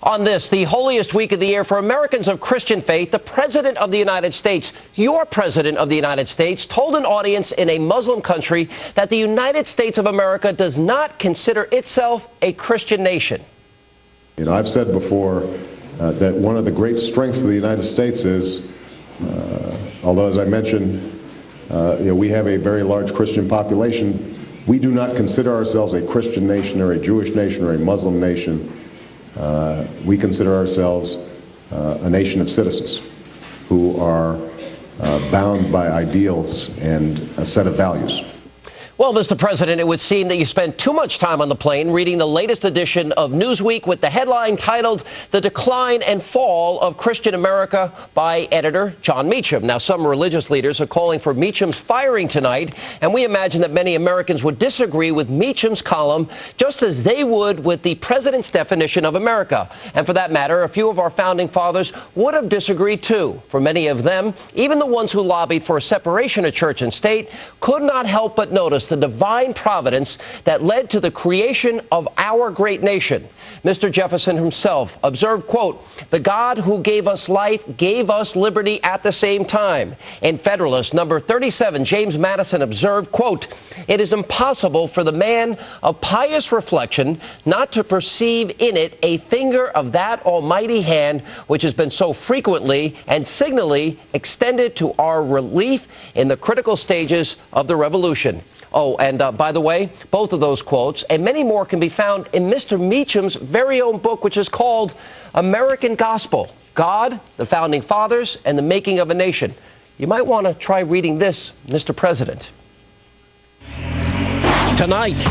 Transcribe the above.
On this, the holiest week of the year for Americans of Christian faith, the President of the United States, your President of the United States, told an audience in a Muslim country that the United States of America does not consider itself a Christian nation. You know, I've said before that one of the great strengths of the United States is, although as I mentioned, we have a very large Christian population, we do not consider ourselves a Christian nation or a Jewish nation or a Muslim nation. We consider ourselves a nation of citizens who are bound by ideals and a set of values. Well, Mr. President, it would seem that you spent too much time on the plane reading the latest edition of Newsweek with the headline titled "The Decline and Fall of Christian America" by editor John Meacham. Now, some religious leaders are calling for Meacham's firing tonight, and we imagine that many Americans would disagree with Meacham's column just as they would with the president's definition of America. And for that matter, a few of our founding fathers would have disagreed too. For many of them, even the ones who lobbied for a separation of church and state, could not help but notice the divine providence that led to the creation of our great nation. Mr. Jefferson himself observed, quote, "The God who gave us life gave us liberty at the same time." In Federalist number 37, James Madison observed, quote, "It is impossible for the man of pious reflection not to perceive in it a finger of that almighty hand which has been so frequently and signally extended to our relief in the critical stages of the revolution." Oh, and by the way, both of those quotes and many more can be found in Mr. Meacham's very own book, which is called American Gospel: God, the Founding Fathers, and the Making of a Nation. You might want to try reading this, Mr. President. Tonight.